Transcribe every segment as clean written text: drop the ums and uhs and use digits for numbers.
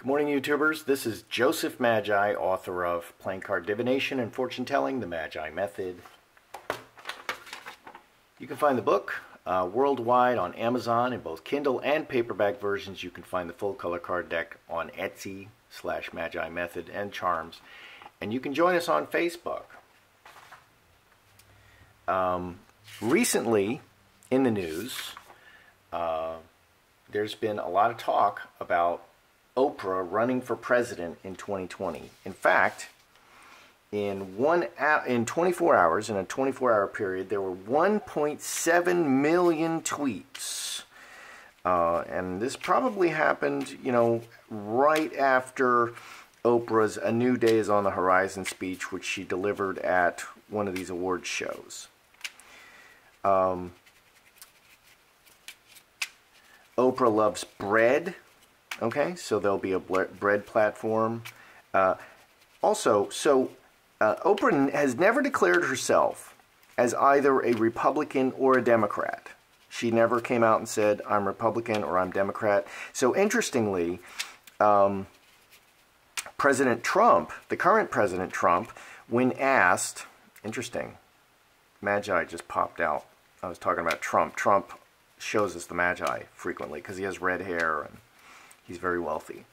Good morning, YouTubers. This is Joseph Magi, author of Playing Card Divination and Fortune Telling, the Magi Method. You can find the book worldwide on Amazon in both Kindle and paperback versions. You can find the full color card deck on Etsy/Magi Method and Charms. And you can join us on Facebook. Recently, in the news, there's been a lot of talk about Oprah running for president in 2020. In fact, in 24 hours, in a 24-hour period, there were 1.7 million tweets. And this probably happened, right after Oprah's A New Day is on the Horizon speech, which she delivered at one of these awards shows. Oprah loves bread. Okay, so there'll be a bread platform. Oprah has never declared herself as either a Republican or a Democrat. She never came out and said, I'm Republican or I'm Democrat. So interestingly, President Trump, the current President Trump, when asked, interesting, Magi just popped out. I was talking about Trump. Trump shows us the Magi frequently because he has red hair and he's very wealthy.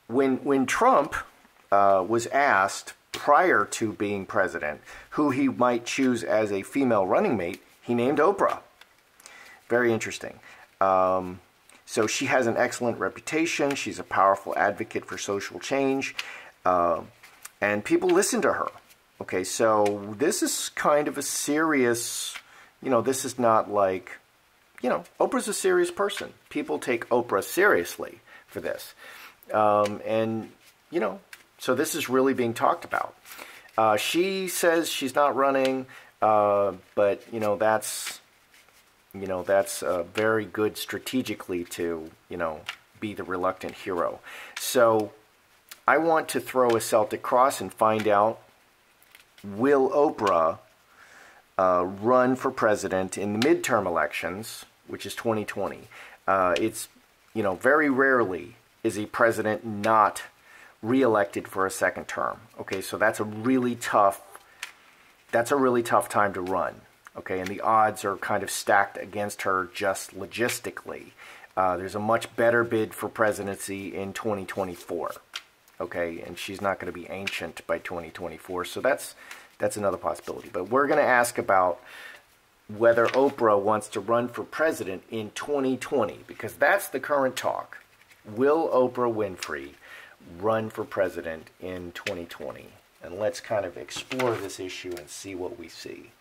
When Trump was asked prior to being president who he might choose as a female running mate, he named Oprah. Very interesting. So she has an excellent reputation. She's a powerful advocate for social change. And people listen to her. Okay, so this is kind of a serious, this is not like, Oprah's a serious person. People take Oprah seriously for this. So this is really being talked about. She says she's not running, but, that's very good strategically to, be the reluctant hero. So I want to throw a Celtic cross and find out, will Oprah run for president in the midterm elections, which is 2020. It's, very rarely is a president not reelected for a second term. Okay, so that's a really tough time to run. Okay, and the odds are kind of stacked against her just logistically. There's a much better bid for presidency in 2024. Okay, and she's not going to be ancient by 2024, so that's another possibility. But we're going to ask about whether Oprah wants to run for president in 2020, because that's the current talk. Will Oprah Winfrey run for president in 2020? And let's kind of explore this issue and see what we see.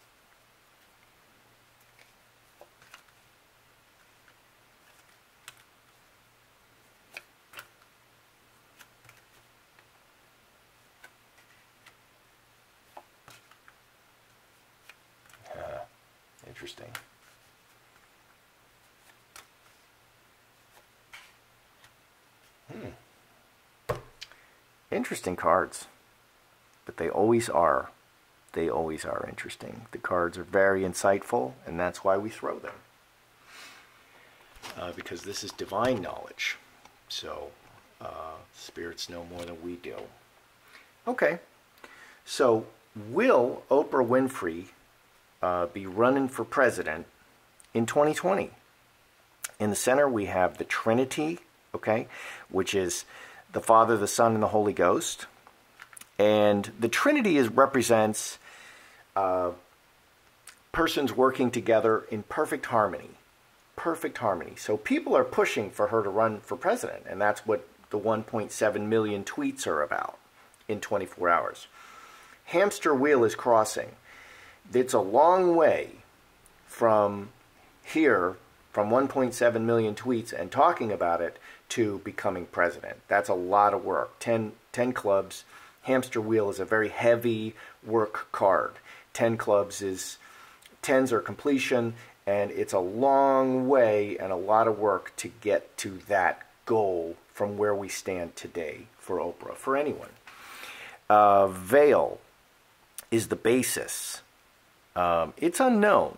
Interesting. Interesting cards, but they always are. They always are interesting. The cards are very insightful, and that's why we throw them. Because this is divine knowledge. So, spirits know more than we do. Okay, so will Oprah Winfrey be running for president in 2020. In the center, we have the Trinity, okay, which is the Father, the Son, and the Holy Ghost. And the Trinity represents persons working together in perfect harmony. Perfect harmony. So people are pushing for her to run for president, and that's what the 1.7 million tweets are about in 24 hours. Hamster wheel is crossing. It's a long way from here, from 1.7 million tweets and talking about it, to becoming president. That's a lot of work. 10 clubs. Hamster wheel is a very heavy work card. 10 clubs is, 10s are completion, and it's a long way and a lot of work to get to that goal from where we stand today for Oprah, for anyone. Veil is the basis. It's unknown.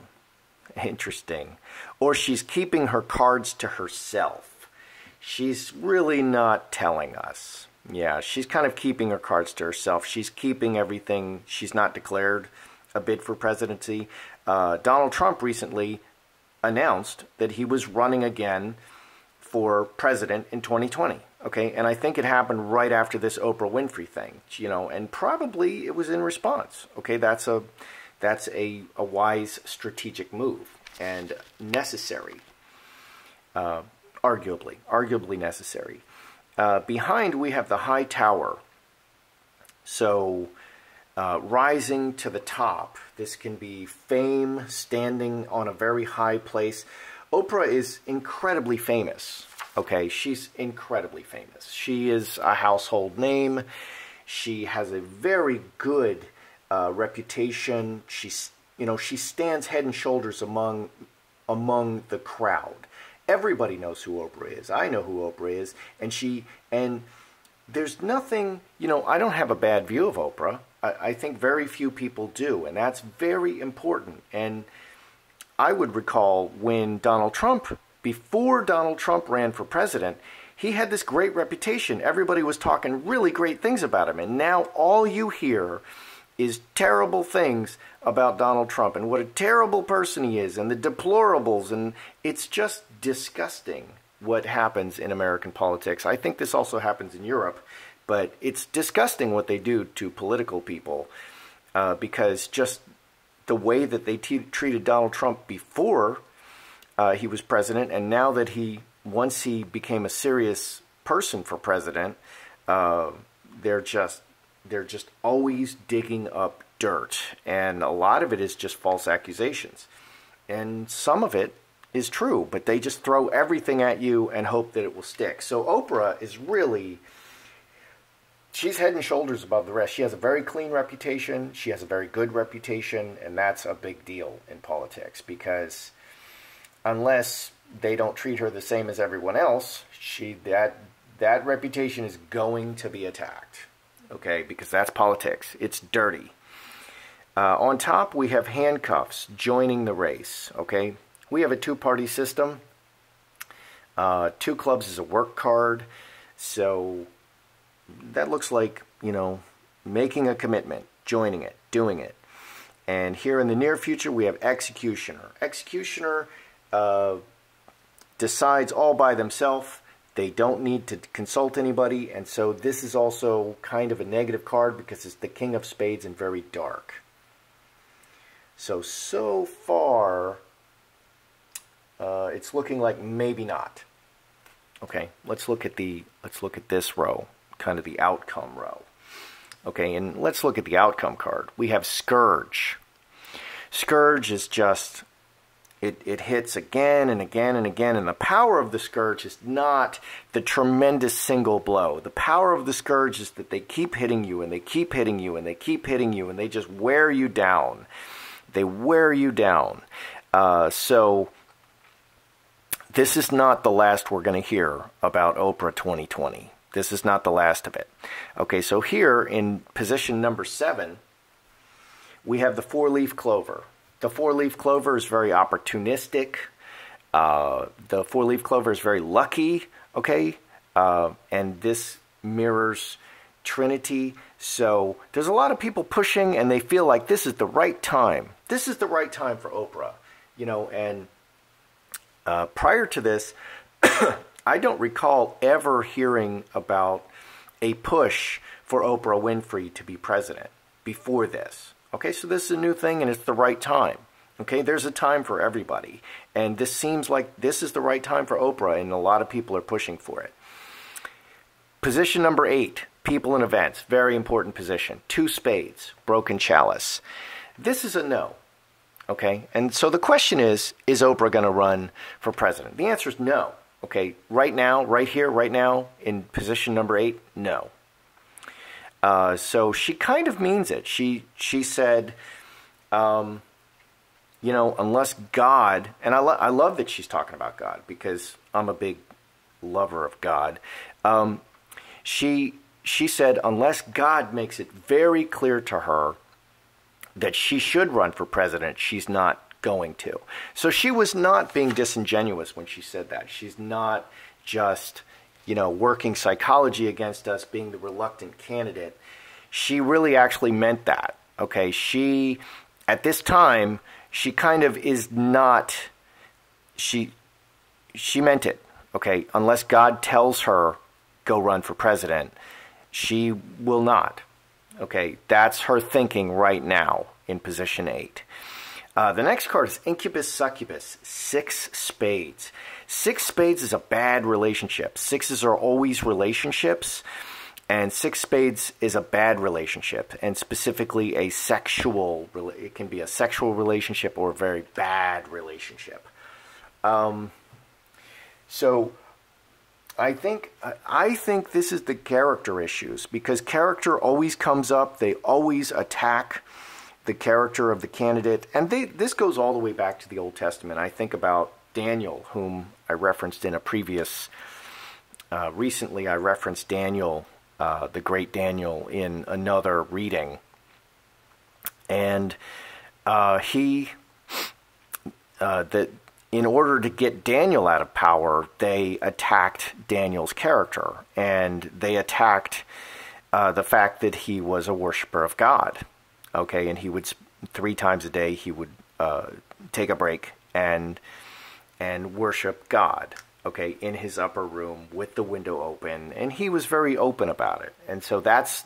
Interesting. Or she's keeping her cards to herself. she's really not telling us. Yeah, she's kind of keeping her cards to herself. She's keeping everything. She's not declared a bid for presidency. Donald Trump recently announced that he was running again for president in 2020. Okay, and I think it happened right after this Oprah Winfrey thing, and probably it was in response. Okay, that's a wise strategic move and necessary, arguably necessary. Behind we have the high tower. So rising to the top, this can be fame, standing on a very high place. Oprah is incredibly famous. Okay, she's incredibly famous. She is a household name. She has a very good reputation. She stands head and shoulders among the crowd. Everybody knows who Oprah is. I know who Oprah is, and there's nothing. I don't have a bad view of Oprah. I think very few people do, and that's very important. And I would recall when before Donald Trump ran for president, he had this great reputation. Everybody was talking really great things about him. And now all you hear is terrible things about Donald Trump and what a terrible person he is and the deplorables. And it's just disgusting what happens in American politics. I think this also happens in Europe, but it's disgusting what they do to political people because just the way that they treated Donald Trump before he was president, and now that once he became a serious person for president, they're just always digging up dirt, and a lot of it is just false accusations, and some of it is true, but they just throw everything at you and hope that it will stick. So Oprah is she's head and shoulders above the rest. She has a very clean reputation. She has a very good reputation, and that's a big deal in politics because unless they don't treat her the same as everyone else, that reputation is going to be attacked. Okay, because that's politics. It's dirty. On top, we have handcuffs joining the race. Okay, we have a two-party system. 2 clubs is a work card, so that looks like, making a commitment, joining it, doing it. And here in the near future, we have executioner. Executioner decides all by themselves. They don't need to consult anybody. And so this is also kind of a negative card because it's the King of Spades and very dark. So far, it's looking like maybe not. Okay, let's look at this row, kind of the outcome row. Okay, and let's look at the outcome card. We have Scourge. Scourge is just, it hits again and again and again, and the power of the Scourge is not the tremendous single blow. The power of the Scourge is that they keep hitting you, and they keep hitting you, and they keep hitting you, and they just wear you down. They wear you down. So this is not the last we're going to hear about Oprah 2020. This is not the last of it. Okay, so here in position number 7, we have the 4-leaf clover. The 4-leaf clover is very opportunistic. The 4-leaf clover is very lucky, okay? And this mirrors Trinity. So there's a lot of people pushing, and they feel like this is the right time. This is the right time for Oprah, and prior to this, I don't recall ever hearing about a push for Oprah Winfrey to be president before this. Okay, so this is a new thing, and it's the right time. Okay, there's a time for everybody. And this seems like this is the right time for Oprah, and a lot of people are pushing for it. Position number 8, people and events. Very important position. 2 spades, broken chalice. This is a no. Okay, and so the question is Oprah going to run for president? The answer is no. Okay, right now, right here, right now, in position number 8, no. So she kind of means it. She said, unless God, and I love that she's talking about God because I'm a big lover of God. She said, unless God makes it very clear to her that she should run for president, she's not going to. So she was not being disingenuous when she said that. She's not, just, working psychology against us, being the reluctant candidate. She really actually meant that. Okay, at this time, she kind of is not, she meant it. Okay, unless God tells her, go run for president, she will not. Okay, that's her thinking right now in position 8. The next card is Incubus Succubus, 6 spades. 6 spades is a bad relationship. 6s are always relationships, and 6 spades is a bad relationship, and specifically it can be a sexual relationship or a very bad relationship. So I think this is the character issues, because character always comes up. They always attack the character of the candidate, and this goes all the way back to the Old Testament. I think about Daniel, whom I referenced in a previous. Recently, I referenced Daniel, the great Daniel, in another reading, and in order to get Daniel out of power, they attacked Daniel's character, and they attacked the fact that he was a worshiper of God. Okay, and he would 3 times a day he would take a break and worship God. Okay, in his upper room with the window open, and he was very open about it, and so that's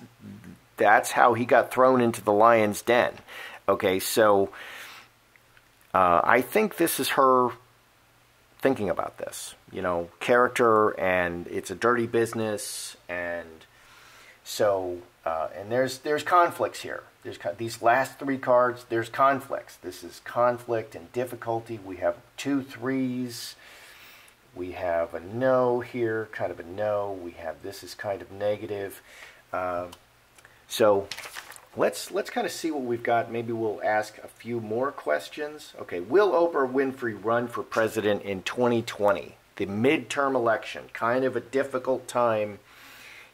how he got thrown into the lion's den. Okay, so. I think this is her thinking about this, character, and it's a dirty business, and so, and there's conflicts here. These last 3 cards, there's conflicts. This is conflict and difficulty. We have 2 3s. We have a no here, kind of a no. We have this is kind of negative. So let's kind of see what we've got. Maybe we'll ask a few more questions. Okay, will Oprah Winfrey run for president in 2020? The midterm election, kind of a difficult time.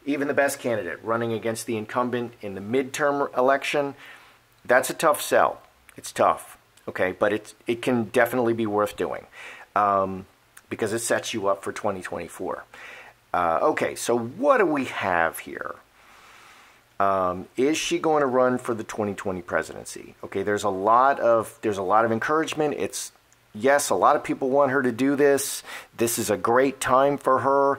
Even the best candidate running against the incumbent in the midterm election, that's a tough sell. It's tough, okay, but it can definitely be worth doing because it sets you up for 2024. Okay, so what do we have here? Is she going to run for the 2020 presidency? Okay, there's a lot of encouragement. Yes, a lot of people want her to do this. This is a great time for her.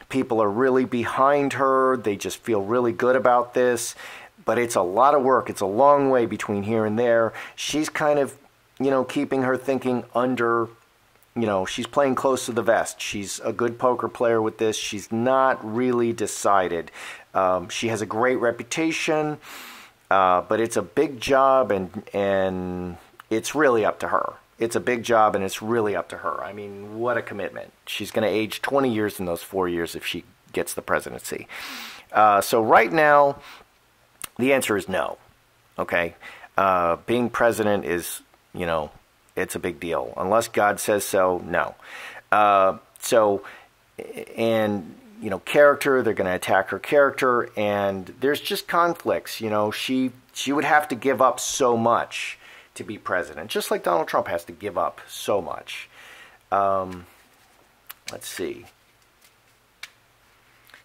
People are really behind her. They just feel really good about this. But it's a lot of work. It's a long way between here and there. She's kind of, keeping her thinking under, she's playing close to the vest. She's a good poker player with this. She's not really decided. She has a great reputation, but it's a big job, and it's really up to her. It's a big job, and it's really up to her. I mean, what a commitment. She's going to age 20 years in those 4 years if she gets the presidency. So right now, the answer is no. Okay? Being president is, it's a big deal. Unless God says so, no. Character, they're going to attack her character, and there's just conflicts. She would have to give up so much to be president, just like Donald Trump has to give up so much. Let's see.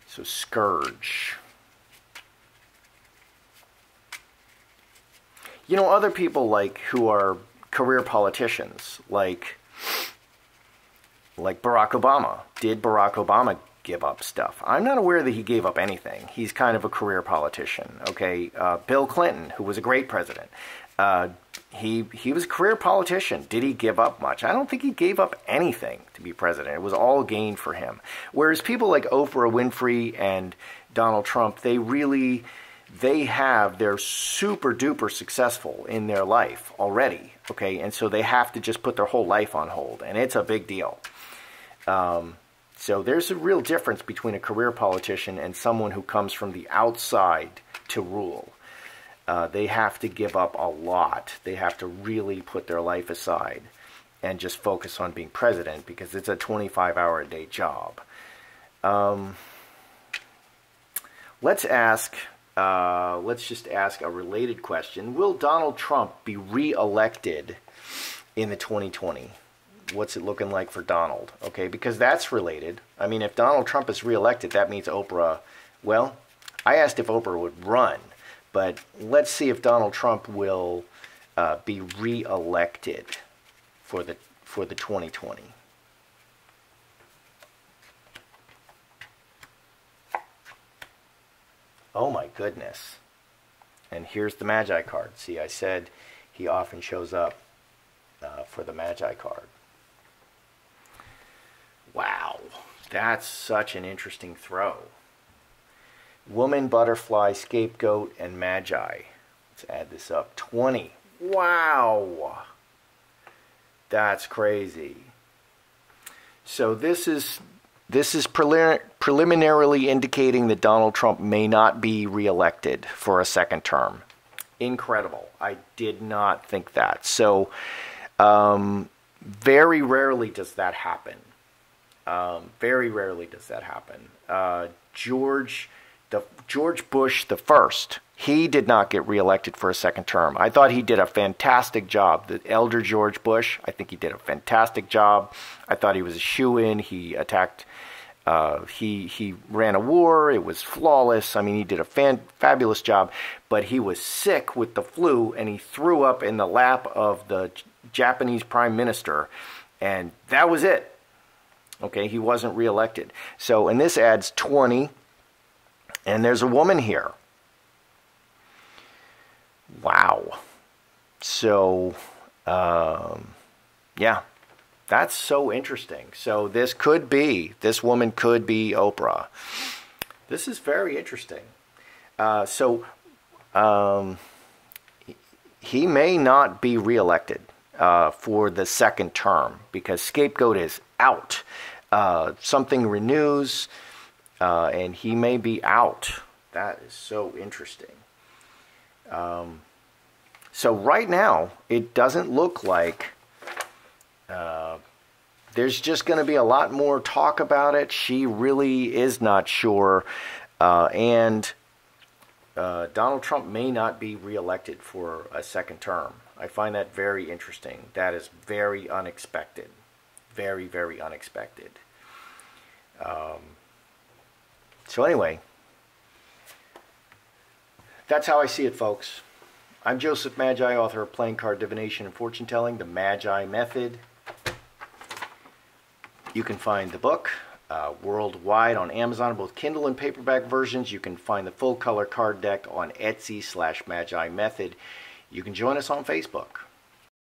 So Scourge. Other people who are career politicians, like Barack Obama. Did Barack Obama give up stuff? I'm not aware that he gave up anything. He's kind of a career politician. Okay, Bill Clinton, who was a great president, he was a career politician. Did he give up much? I don't think he gave up anything to be president. It was all gain for him. Whereas people like Oprah Winfrey and Donald Trump, they're super duper successful in their life already. Okay, and so they have to just put their whole life on hold, and it's a big deal. So there's a real difference between a career politician and someone who comes from the outside to rule. They have to give up a lot. They have to really put their life aside and just focus on being president because it's a 25-hour-a-day job. Let's just ask a related question. Will Donald Trump be re-elected in the 2020 what's it looking like for Donald? Okay, because that's related. I mean, if Donald Trump is reelected, that means Oprah, well, I asked if Oprah would run, but let's see if Donald Trump will be reelected for the 2020. Oh my goodness. And here's the Magi card. See, I said he often shows up for the Magi card. Wow, that's such an interesting throw. Woman, butterfly, scapegoat, and Magi. Let's add this up. 20. Wow. That's crazy. So this is preliminarily indicating that Donald Trump may not be reelected for a second term. Incredible. I did not think that. So very rarely does that happen. Very rarely does that happen. George Bush the first, he did not get reelected for a second term. I thought he did a fantastic job. The elder George Bush, I think he did a fantastic job. I thought he was a shoo-in. He attacked, he ran a war. It was flawless. I mean, he did a fabulous job. But he was sick with the flu, and he threw up in the lap of the Japanese prime minister, and that was it. Okay, he wasn't reelected. So, and this adds 20. And there's a woman here. Wow. So, yeah, that's so interesting. So this woman could be Oprah. This is very interesting. He may not be reelected for the second term because scapegoat is out. Something renews. And he may be out. That is so interesting. So right now, it doesn't look like there's just going to be a lot more talk about it. She really is not sure. And Donald Trump may not be reelected for a second term. I find that very interesting. That is very unexpected. Very, very unexpected. So anyway, that's how I see it, folks. I'm Joseph Magi, author of Playing Card Divination and Fortune Telling, the Magi Method. You can find the book worldwide on Amazon, both Kindle and paperback versions. You can find the full color card deck on Etsy/Magi Method. You can join us on Facebook.